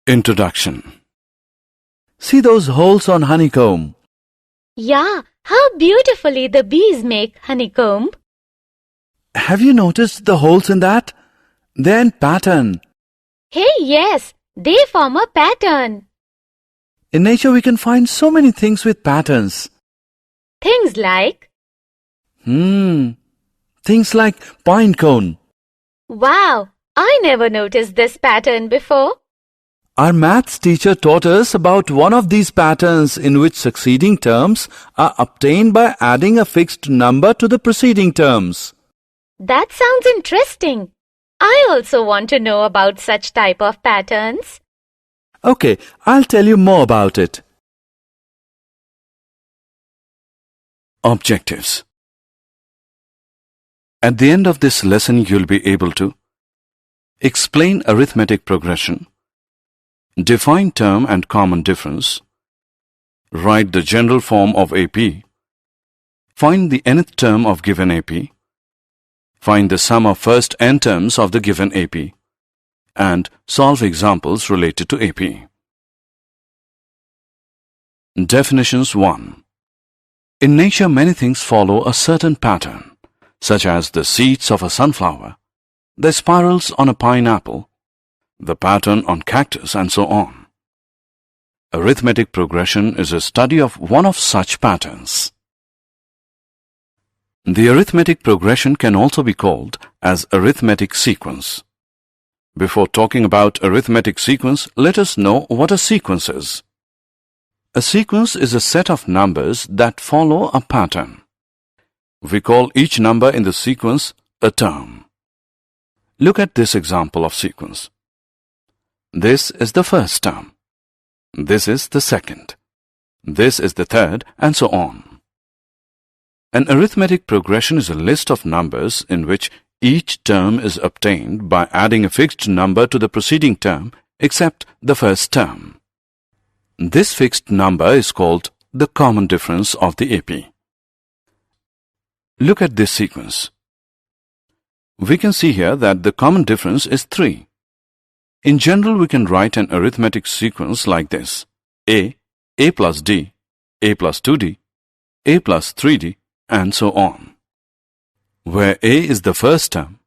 Introduction. See those holes on honeycomb. Yeah, how beautifully the bees make honeycomb. Have you noticed the holes in that? They're in pattern. Hey, yes, they form a pattern. In nature we can find so many things with patterns. Things like, Things like pine cone. wow, I never noticed this pattern before. Our maths teacher taught us about one of these patterns in which succeeding terms are obtained by adding a fixed number to the preceding terms. That sounds interesting. I also want to know about such type of patterns. Okay, I'll tell you more about it. Objectives. At the end of this lesson, you'll be able to explain arithmetic progression, define term and common difference, write the general form of AP, find the nth term of given AP, find the sum of first n terms of the given AP, and solve examples related to AP. Definitions 1. In nature, many things follow a certain pattern, such as the seeds of a sunflower, the spirals on a pineapple, the pattern on cactus, and so on. Arithmetic progression is a study of one of such patterns. The arithmetic progression can also be called as arithmetic sequence. Before talking about arithmetic sequence, let us know what a sequence is. A sequence is a set of numbers that follow a pattern. We call each number in the sequence a term. Look at this example of sequence. This is the first term. This is the second. This is the third, and so on. An arithmetic progression is a list of numbers in which each term is obtained by adding a fixed number to the preceding term except the first term. This fixed number is called the common difference of the AP. Look at this sequence. We can see here that the common difference is 3. In general, we can write an arithmetic sequence like this: A plus D, A plus 2D, A plus 3D, and so on, where A is the first term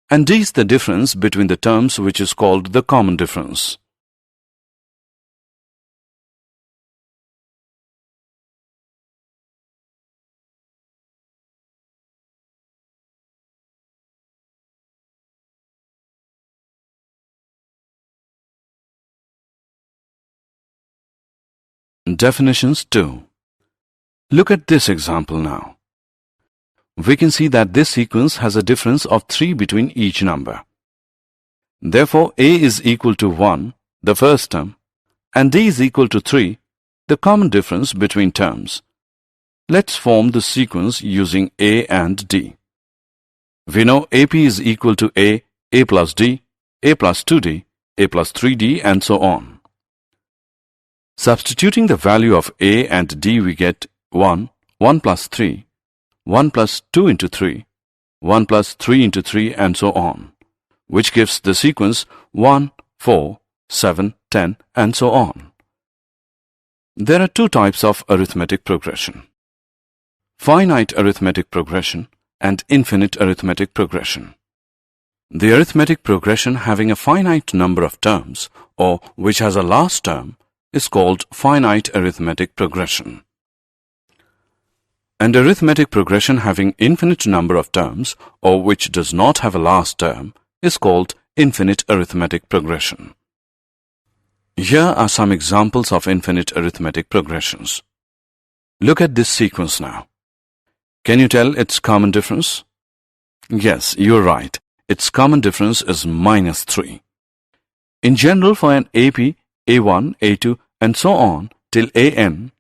and D is the difference between the terms, which is called the common difference. Definitions 2. Look at this example now. We can see that this sequence has a difference of 3 between each number. Therefore, A is equal to 1, the first term, and D is equal to 3, the common difference between terms. Let's form the sequence using A and D. We know AP is equal to A plus D, A plus 2D, A plus 3D, and so on. Substituting the value of A and D, we get 1, 1 plus 3, 1 plus 2 into 3, 1 plus 3 into 3, and so on, which gives the sequence 1, 4, 7, 10, and so on. There are two types of arithmetic progression: finite arithmetic progression and infinite arithmetic progression. The arithmetic progression having a finite number of terms, or which has a last term, is called finite arithmetic progression. And arithmetic progression having infinite number of terms, or which does not have a last term, is called infinite arithmetic progression. Here are some examples of infinite arithmetic progressions. Look at this sequence now. Can you tell its common difference? Yes, you're right. Its common difference is -3. In general, for an AP, A1, A2, and so on till AN,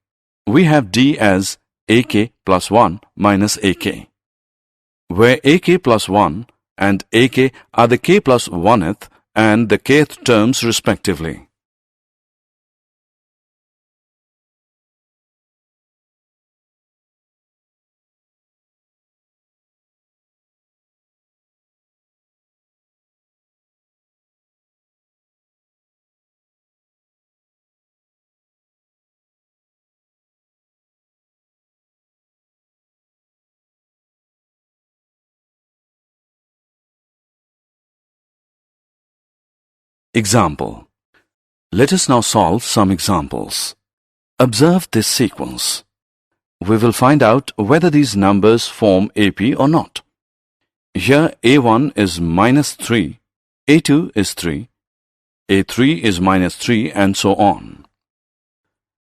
we have D as AK plus 1 minus AK, where AK plus 1 and AK are the K plus 1th and the kth terms respectively. Example. Let us now solve some examples. Observe this sequence. We will find out whether these numbers form AP or not. Here A1 is minus 3, A2 is 3, A3 is minus 3, and so on.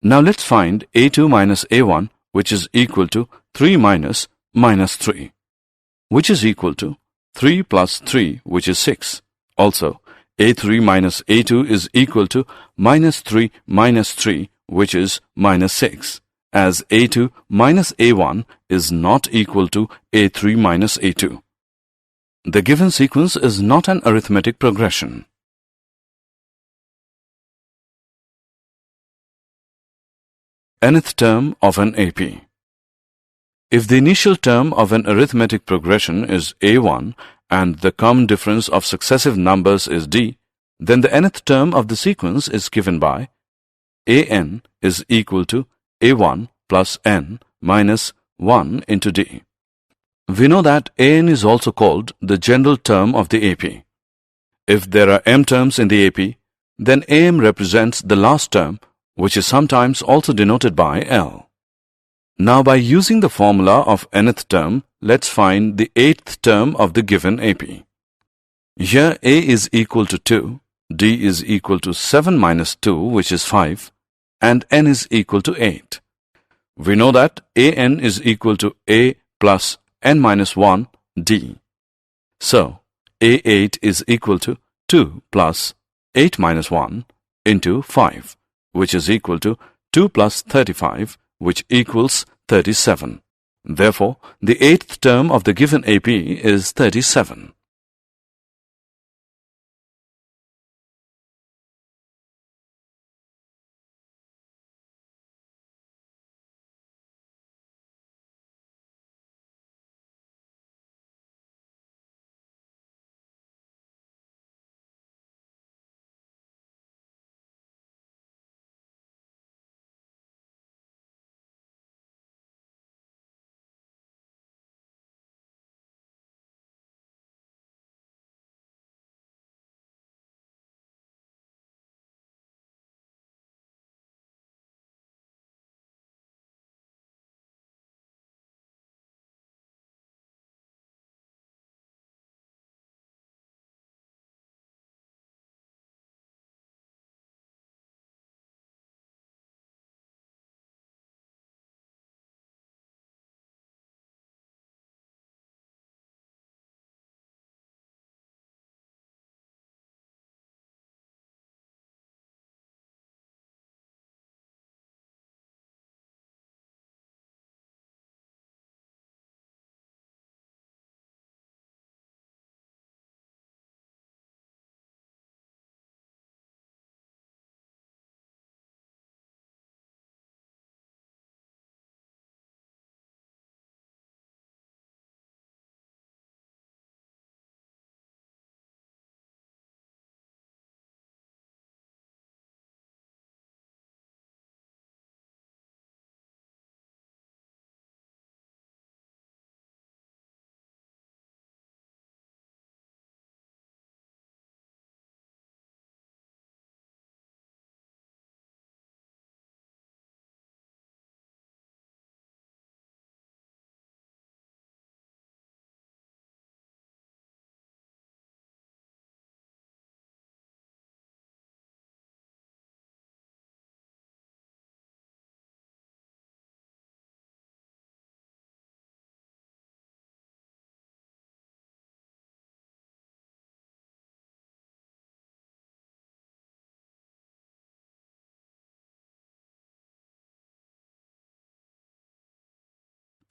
Now let's find A2 minus A1, which is equal to 3 minus minus 3, which is equal to 3 plus 3, which is 6. Also, A3 minus A2 is equal to minus 3 minus 3, which is minus 6, as A2 minus A1 is not equal to A3 minus A2. The given sequence is not an arithmetic progression. Nth term of an AP. If the initial term of an arithmetic progression is A1 and the common difference of successive numbers is D, then the nth term of the sequence is given by An is equal to A1 plus n minus 1 into D. We know that An is also called the general term of the AP. If there are m terms in the AP, then Am represents the last term, which is sometimes also denoted by L. Now by using the formula of nth term, let's find the 8th term of the given AP. Here A is equal to 2, D is equal to 7 minus 2, which is 5, and n is equal to 8. We know that An is equal to A plus n minus 1 D. So, A8 is equal to 2 plus 8 minus 1 into 5, which is equal to 2 plus 35, which equals 37. Therefore, the 8th term of the given AP is 37.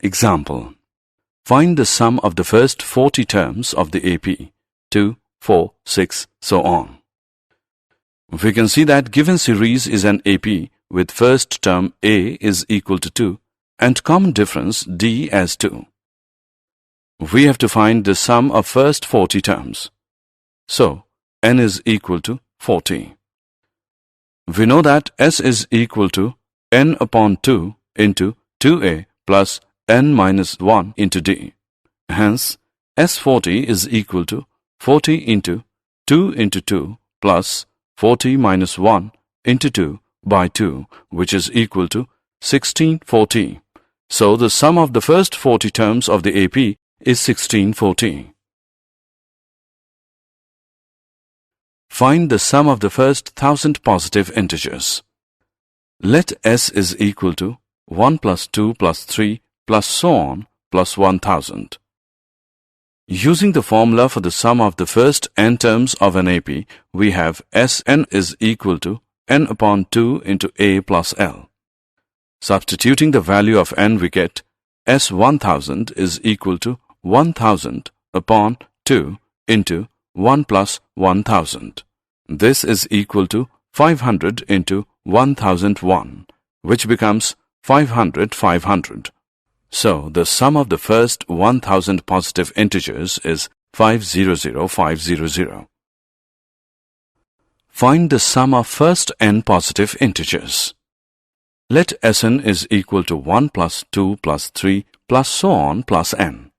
Example. Find the sum of the first 40 terms of the AP, 2, 4, 6, so on. We can see that given series is an AP with first term A is equal to 2 and common difference D as 2. We have to find the sum of first 40 terms. So, n is equal to 40. We know that S is equal to n upon 2 into 2A plus n minus 1 into D. Hence, S40 is equal to 40 into 2 plus 40 minus 1 into 2 by 2, which is equal to 1640. So the sum of the first 40 terms of the AP is 1640. Find the sum of the first 1000 positive integers. Let S is equal to 1 plus 2 plus 3 plus so on plus 1000. Using the formula for the sum of the first n terms of an AP, we have Sn is equal to n upon 2 into A plus L. Substituting the value of n, we get S1000 is equal to 1000 upon 2 into 1 plus 1000. This is equal to 500 into 1001, which becomes 500. So the sum of the first 1000 positive integers is 500. Find the sum of first n positive integers. Let Sn is equal to 1 plus 2 plus 3 plus so on plus n.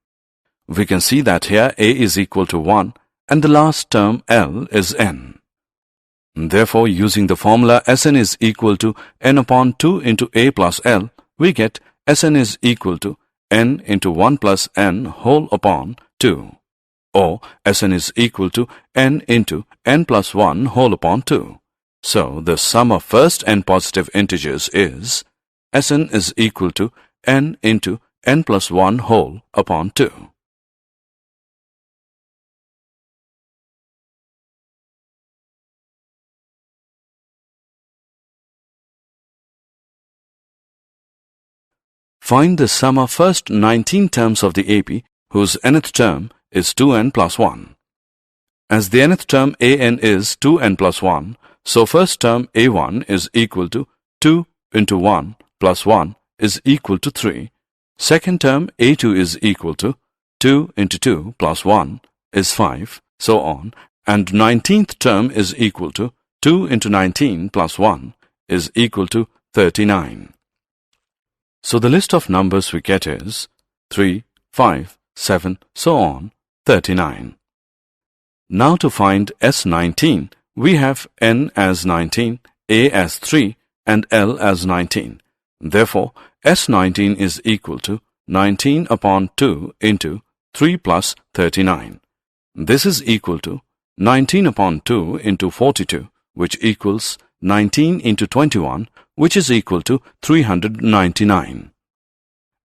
We can see that here A is equal to 1 and the last term L is n. Therefore, using the formula Sn is equal to n upon 2 into A plus L, we get Sn is equal to n into 1 plus n whole upon 2, or Sn is equal to n into n plus 1 whole upon 2. So, the sum of first n positive integers is Sn is equal to n into n plus 1 whole upon 2. Find the sum of first 19 terms of the AP whose nth term is 2n plus 1. As the nth term an is 2n plus 1, so first term a1 is equal to 2 into 1 plus 1 is equal to 3. Second term a2 is equal to 2 into 2 plus 1 is 5, so on. And 19th term is equal to 2 into 19 plus 1 is equal to 39. So the list of numbers we get is 3, 5, 7, so on, 39. Now to find S19, we have n as 19, a as 3, and L as 19. Therefore, S19 is equal to 19 upon 2 into 3 plus 39. This is equal to 19 upon 2 into 42, which equals 19 into 21, which is equal to 399.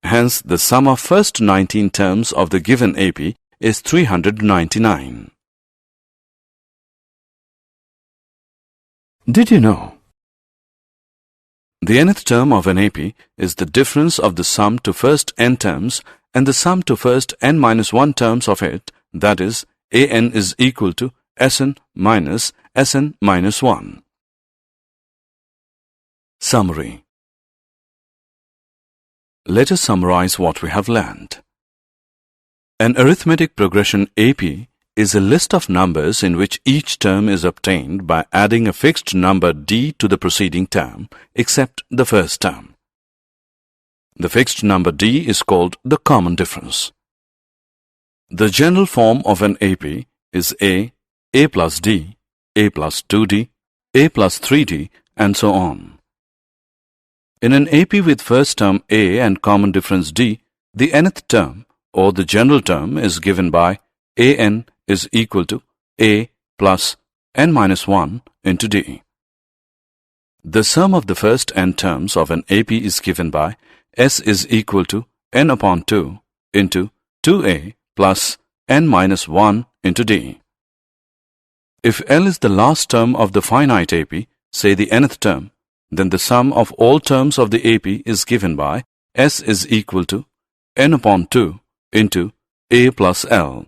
Hence, the sum of first 19 terms of the given AP is 399. Did you know? The nth term of an AP is the difference of the sum to first n terms and the sum to first n minus 1 terms of it, that is, an is equal to Sn minus Sn minus 1. Summary. Let us summarize what we have learned. An arithmetic progression AP is a list of numbers in which each term is obtained by adding a fixed number d to the preceding term, except the first term. The fixed number d is called the common difference. The general form of an AP is a plus d, a plus 2d, a plus 3d, and so on. In an AP with first term a and common difference d, the nth term or the general term is given by an is equal to a plus n minus 1 into d. The sum of the first n terms of an AP is given by s is equal to n upon 2 into 2a plus n minus 1 into d. If L is the last term of the finite AP, say the nth term, then the sum of all terms of the AP is given by S is equal to n upon 2 into a plus L.